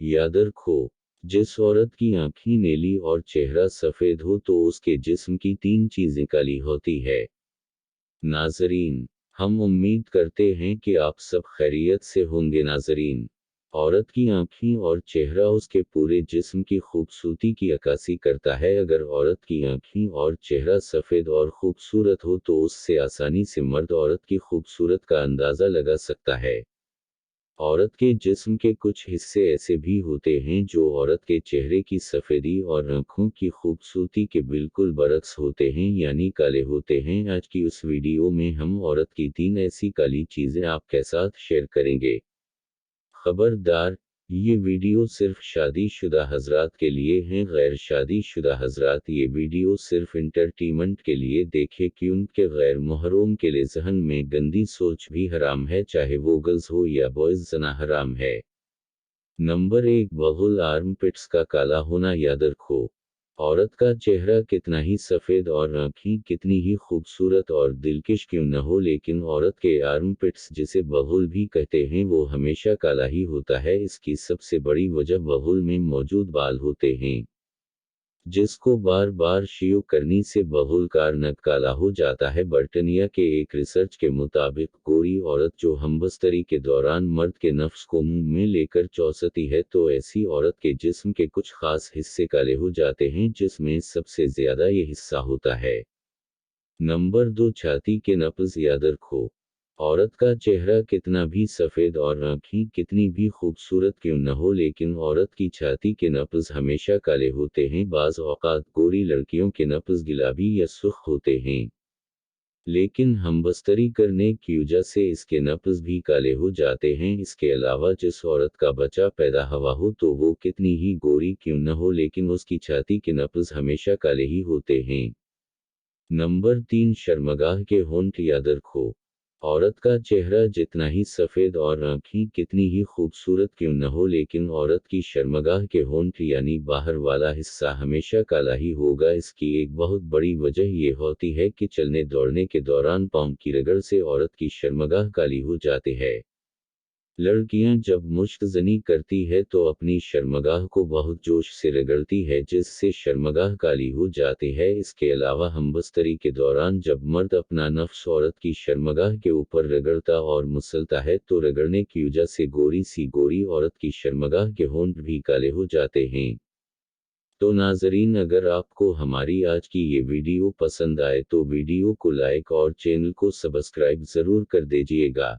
याद रखो, जिस औरत की आंखें नीली और चेहरा सफेद हो तो उसके जिस्म की 3 चीजें काली होती है। नाजरीन, हम उम्मीद करते हैं कि आप सब खैरियत से होंगे। नाजरीन, औरत की आंखें और चेहरा उसके पूरे जिस्म की खूबसूरती की अक्कासी करता है। अगर औरत की आंखें और चेहरा सफेद और खूबसूरत हो तो उससे आसानी से मर्द औरत की खूबसूरत का अंदाजा लगा सकता है। औरत के जिस्म के कुछ हिस्से ऐसे भी होते हैं जो औरत के चेहरे की सफेदी और आंखों की खूबसूरती के बिल्कुल बरक्स होते हैं, यानी काले होते हैं। आज की उस वीडियो में हम औरत की 3 ऐसी काली चीजें आपके साथ शेयर करेंगे। खबरदार, ये वीडियो सिर्फ शादीशुदा हजरात के लिए हैं। गैर शादीशुदा हजरात ये वीडियो सिर्फ इंटरटेनमेंट के लिए देखें, क्योंकि गैर मुहर्रम के लिए जहन में गंदी सोच भी हराम है, चाहे वो गर्ल्स हो या बॉयज, जना हराम है। नंबर 1, बगल आर्मपिट्स का काला होना। याद रखो, औरत का चेहरा कितना ही सफेद और आंखें कितनी ही खूबसूरत और दिलकश क्यों न हो, लेकिन औरत के आर्मपिट्स, जिसे बगल भी कहते हैं, वो हमेशा काला ही होता है। इसकी सबसे बड़ी वजह बगल में मौजूद बाल होते हैं, जिसको बार बार शेव करने से बगल का नग काला हो जाता है। ब्रिटानिया के एक रिसर्च के मुताबिक, गोरी औरत जो हमबस्तरी के दौरान मर्द के नफ्स को मुंह में लेकर चौंसती है तो ऐसी औरत के जिस्म के कुछ खास हिस्से काले हो जाते हैं, जिसमें सबसे ज्यादा ये हिस्सा होता है। नंबर 2, छाती के नब्ज। याद रखो, औरत का चेहरा कितना भी सफेद और आंखें कितनी भी खूबसूरत क्यों न हो, लेकिन औरत की छाती के नब्ज हमेशा काले होते हैं। बाज़ औक़ात गोरी लड़कियों के नब्ज गुलाबी या सुर्ख होते हैं, लेकिन हमबस्तरी करने की वजह से इसके नब्ज भी काले हो जाते हैं। इसके अलावा जिस औरत का बच्चा पैदा हुआ हो तो वो कितनी ही गोरी क्यों न हो, लेकिन उसकी छाती के नब्ज हमेशा काले ही होते हैं। नंबर 3, शर्मगाह के होंठ। याद रखो, औरत का चेहरा जितना ही सफेद और आंखें कितनी ही खूबसूरत क्यों न हो, लेकिन औरत की शर्मगाह के होंठ यानी बाहर वाला हिस्सा हमेशा काला ही होगा। इसकी एक बहुत बड़ी वजह ये होती है कि चलने दौड़ने के दौरान पाँव की रगड़ से औरत की शर्मगाह काली हो जाती है। लड़कियां जब मुश्तजनी करती है तो अपनी शर्मगाह को बहुत जोश से रगड़ती है, जिससे शर्मगाह काली हो जाती है। इसके अलावा हमबस्तरी के दौरान जब मर्द अपना नफ्स औरत की शर्मगाह के ऊपर रगड़ता और मुसलता है तो रगड़ने की वजह से गोरी औरत की शर्मगाह के होंठ भी काले हो जाते हैं। तो नाजरीन, अगर आपको हमारी आज की ये वीडियो पसंद आए तो वीडियो को लाइक और चैनल को सब्सक्राइब जरूर कर दीजिएगा।